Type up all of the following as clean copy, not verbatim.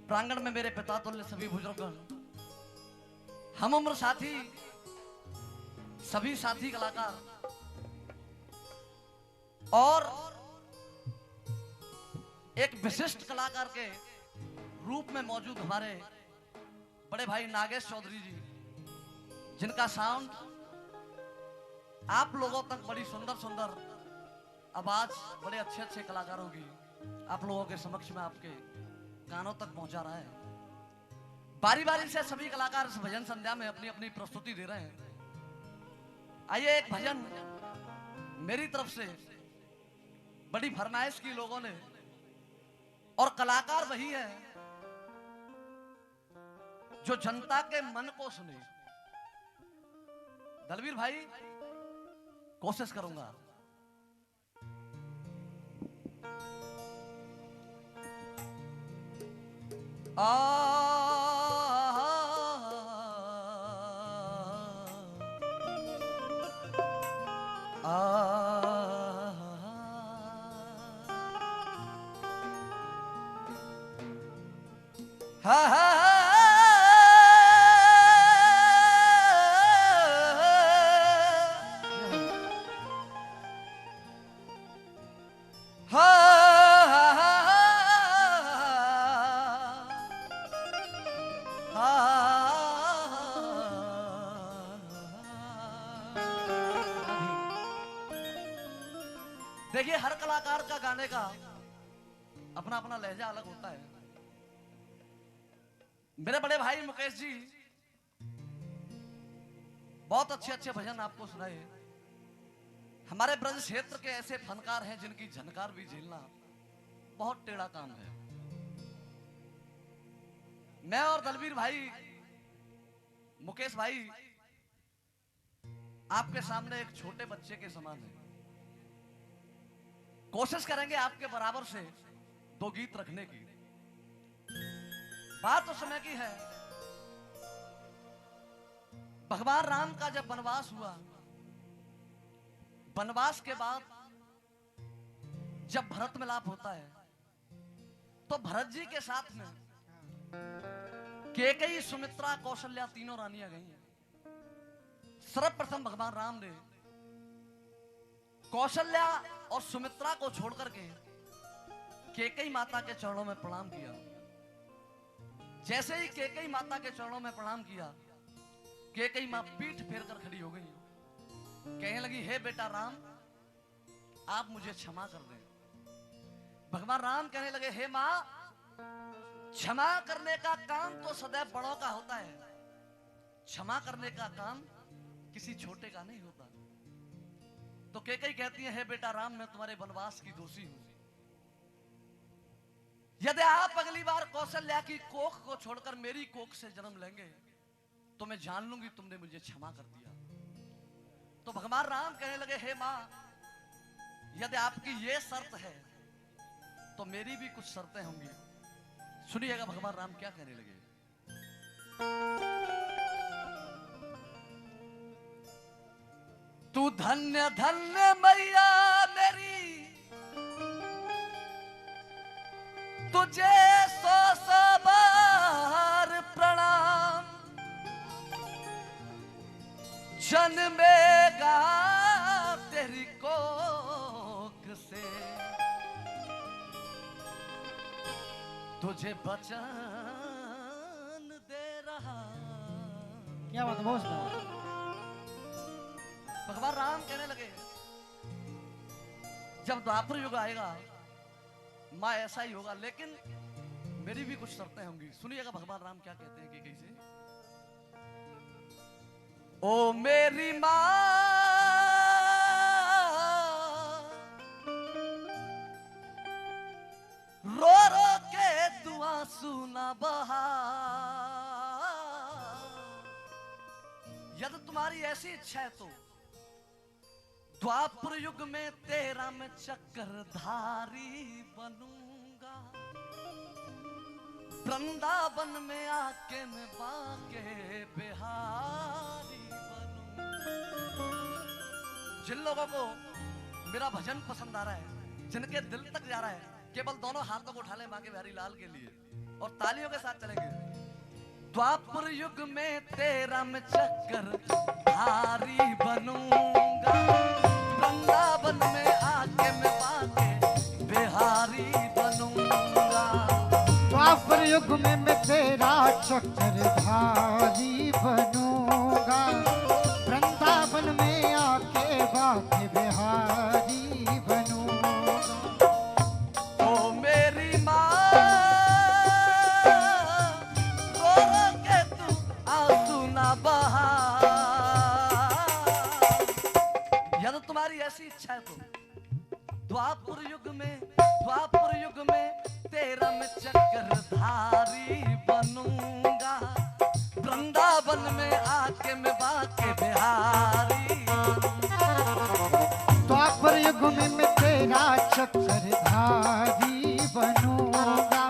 प्रांगण में मेरे पिता तुल्य सभी बुजुर्गगण, हम उम्र साथी, सभी साथी कलाकार और एक विशिष्ट कलाकार के रूप में मौजूद हमारे बड़े भाई नागेश चौधरी जी, जिनका साउंड आप लोगों तक बड़ी सुंदर सुंदर आवाज बड़े अच्छे अच्छे कलाकारों की आप लोगों के समक्ष में आपके कानों तक पहुंचा रहा है। बारी बारी से सभी कलाकार इस भजन संध्या में अपनी अपनी प्रस्तुति दे रहे हैं। आइए एक भजन मेरी तरफ से बड़ी फरमाइश की लोगों ने, और कलाकार वही है जो जनता के मन को सुने। दलवीर भाई, कोशिश करूंगा। देखिए, हर कलाकार का गाने का अपना अपना लहजा अलग होता है। मेरे बड़े भाई मुकेश जी बहुत अच्छे अच्छे भजन आपको सुनाए। हमारे ब्रज क्षेत्र के ऐसे फनकार हैं जिनकी झनकार भी झेलना बहुत टेढ़ा काम है। मैं और दलवीर भाई, मुकेश भाई आपके सामने एक छोटे बच्चे के समान है। कोशिश करेंगे आपके बराबर से दो गीत रखने की। बात उस समय की है, भगवान राम का जब वनवास हुआ, वनवास के बाद जब भरत मिलाप होता है तो भरत जी के साथ में कैकेयी, सुमित्रा, कौशल्या तीनों रानियां गई हैं। सर्वप्रथम भगवान राम ने कौशल्या और सुमित्रा को छोड़कर के कैकेयी माता के चरणों में प्रणाम किया। जैसे ही कैकेयी माता के चरणों में प्रणाम किया, कैकेयी मां पीठ फेर कर खड़ी हो गई, कहने लगी, हे बेटा राम, आप मुझे क्षमा कर दें। भगवान राम कहने लगे, हे मां, क्षमा करने का काम तो सदैव बड़ों का होता है, क्षमा करने का काम किसी छोटे का नहीं होता। तो कैकेयी कहती है, हे बेटा राम, मैं तुम्हारे वनवास की दोषी हूं। यदि आप अगली बार कौशल्या की कोख को छोड़कर मेरी कोख से जन्म लेंगे तो मैं जान लूंगी तुमने मुझे क्षमा कर दिया। तो भगवान राम कहने लगे, हे मां, यदि आपकी ये शर्त है तो मेरी भी कुछ शर्तें होंगी। सुनिएगा भगवान राम क्या कहने लगे। तू धन्य धन्य मैया मेरी, तुझे सौ सौ बार प्रणाम, जन्मेगा तेरी कोख से तुझे वचन दे रहा। क्या बात है, बहुत सुंदर। भगवान राम कहने लगे, जब द्वापर युग आएगा मां ऐसा ही होगा, लेकिन मेरी भी कुछ शर्तें होंगी। सुनिएगा भगवान राम क्या कहते हैं कि कैसे। ओ मेरी मां, रो रो के दुआ सुना बहा, यदि तुम्हारी ऐसी इच्छा है तो द्वापर युग में तेरा मैं चक्रधारी बनूंगा, वृंदावन में आके मैं बाके बिहारी बनूंगा। जिन लोगों को मेरा भजन पसंद आ रहा है, जिनके दिल तक जा रहा है, केवल दोनों हाथों को उठा ले मां के बिहारी लाल के लिए और तालियों के साथ चलेंगे। द्वापर युग में तेरा मैं चक्कर धारी बनूंगा, वृंदावन में आके मैं बाके बिहारी बनूंगा। द्वापर युग में मैं तेरा चक्रधारी बनूंगा, वृंदावन में आके बाके बिहारी बनूंगा। ओ मेरी माँ रो रो के तू आंसू ना बहा, या तो तुम्हारी ऐसी इच्छा है तो द्वापर युग में तेरा मैं चक्रधारी बनूंगा, वृंदावन में आके मैं बाके बिहारी। द्वापर युग में मैं तेरा चक्रधारी बनूंगा,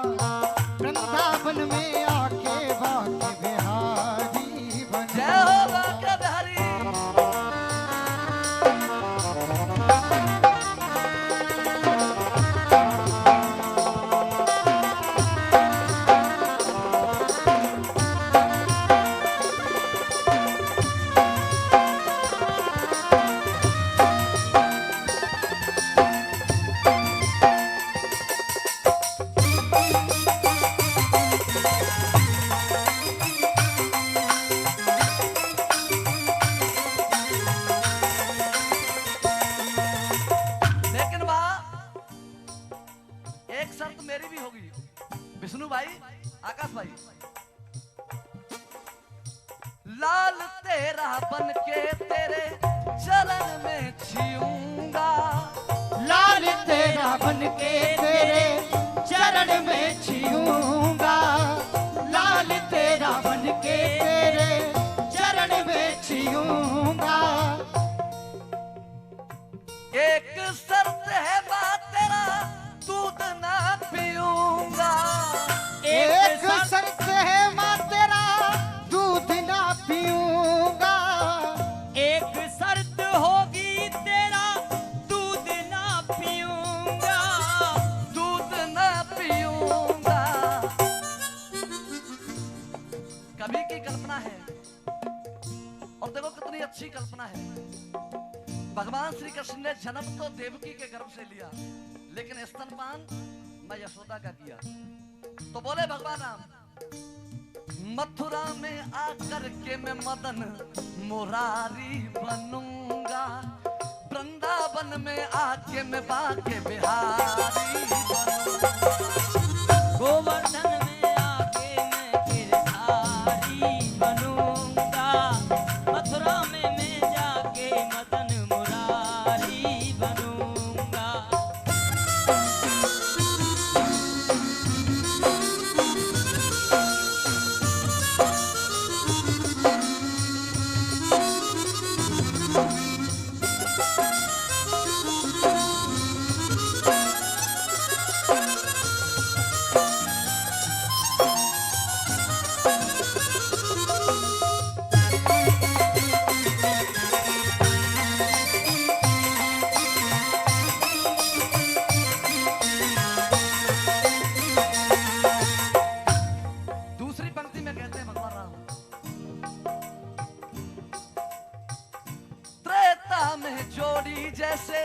वृंदावन में आके बाके बिहारी बनूंगा। जय हो बाके बिहारी। विष्णु भाई, आकाश भाई, लाल तेरा बन के तेरे चरण में छियूंगा, लाल तेरा बन के तेरे चरण में छियूंगा, लाल तेरा बन के तेरे चरण में छियूंगा। एक शर्त है बात तेरा दूध ना पीऊंगा, एक शर्त है मां तेरा दूध ना पीऊंगा, एक शर्त होगी तेरा दूध ना पीऊंगा, दूध ना पीऊंगा। कवि की कल्पना है और देखो कितनी अच्छी कल्पना है। भगवान श्री कृष्ण ने जन्म तो देवकी के गर्भ से लिया, लेकिन स्तनपान मैं यशोदा का किया। तो बोले भगवान राम, मथुरा में आकर के मैं मदन मुरारी बनूंगा, वृंदावन में आके मैं बाके बिहारी बनूंगा। गोवर्धन में आके मैं गिरधारी बनूंगा, मथुरा में मैं जाके मदन मुरारी बनूंगा। दूसरी पंक्ति में कहते हैं भगवान राम, त्रेता में जोड़ी जैसे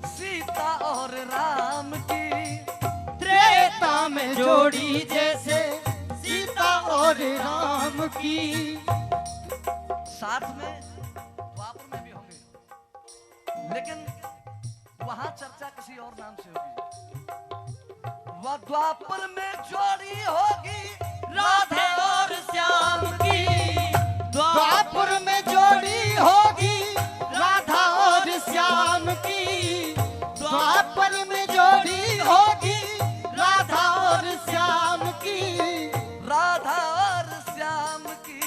सीता और राम की, त्रेता में जोड़ी जैसे सीता और राम की, साथ में द्वापर में भी होंगे, लेकिन वहां चर्चा किसी और नाम से होगी। वह द्वापर में जोड़ी होगी राधे और श्याम की, द्वापर में जोड़ी होगी राधा और श्याम की, द्वापर में जोड़ी होगी राधा और श्याम की, राधा और श्याम की।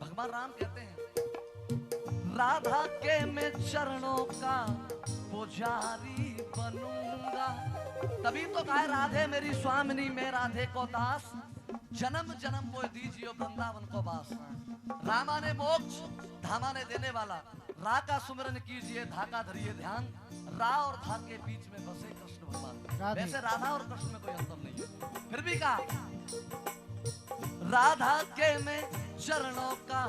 भगवान राम कहते हैं, राधा के मैं चरणों का पुजारी बनूंगा। तभी तो कहा राधे मेरी स्वामिनी, मैं राधे को दास, जन्म जन्म को दीजिए वृंदावन को बास। रामा ने मोक्ष, धामा ने देने वाला, रा का सुमिरन कीजिए, धा का धरिए ध्यान, रा और धा के बीच में बसे कृष्ण भगवान। राधे। वैसे राधा और कृष्ण में कोई अंतर नहीं है, फिर भी कहा राधा के मैं चरणों का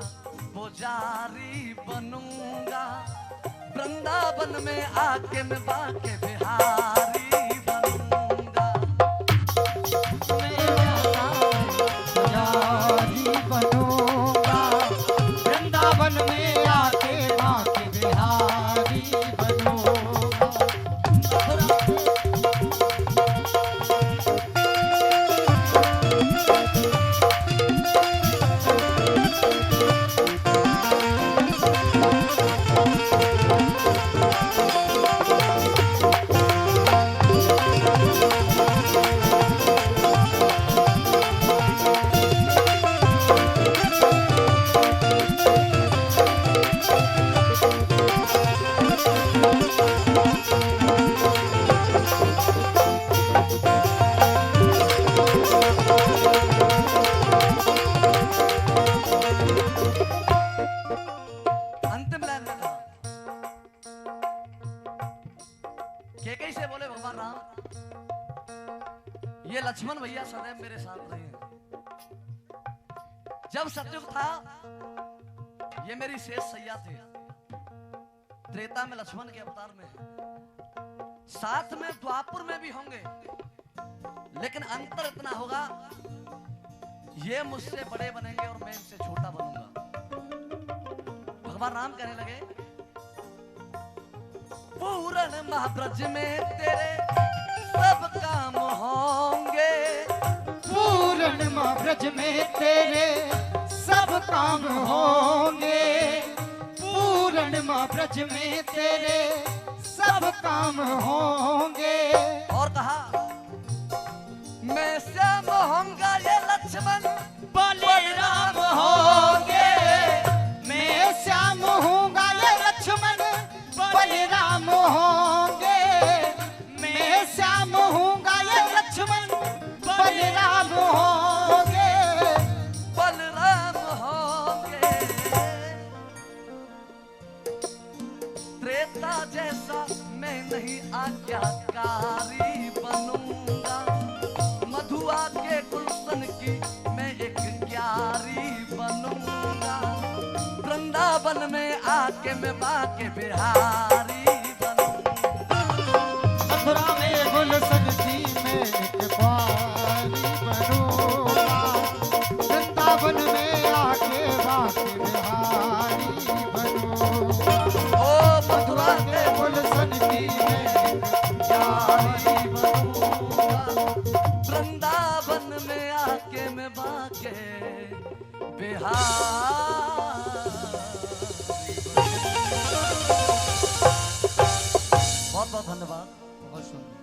पुजारी बनूंगा, वृंदावन में आके मैं बाके बिहारी बनूंगा। पुजारी बनूंगा, वृंदावन में आके बाके बिहारी बनूंगा। अंतिम लाइन में कहा कैकेयी से बोले भगवान राम, ये लक्ष्मण भैया सदैव मेरे साथ रहे हैं। जब सतयुग था ये मेरी शेष सैया थे, त्रेता में लक्ष्मण के अवतार में है, साथ में द्वापुर में भी होंगे, लेकिन अंतर इतना होगा ये मुझसे बड़े बनेंगे और मैं इनसे छोटा बनूंगा। भगवान राम कहने लगे पूर्ण महाब्रज में तेरे सब काम होंगे, पूर्ण महाब्रज में तेरे सब काम होंगे, पूर्ण महाब्रज में तेरे सब काम होंगे। और कहा मैं श्याम होऊंगा ये लक्ष्मण बलराम होंगे, मैं श्याम होऊंगा ये लक्ष्मण बलराम होंगे, मैं श्याम होऊंगा ये लक्ष्मण बलराम होंगे। बलराम होंगे। त्रेता जैसा मैं नहीं आज्ञाकारी बनूंगा, मधुआ के गुलशन की मैं एक क्यारी बनूंगा, वृंदावन में आके मैं बाके बिहारी बनूंगा। मथुरा में गुलशन की मैं एक बारी बनूंगा, वृंदावन में आके बाके बिहारी बनूंगा। ओ मथुरा के गुलशन की मैं एक प्यारी बनूंगा, वृंदावन में आके मैं बाके बिहार। बहुत बहुत धन्यवाद, बहुत सुंदर।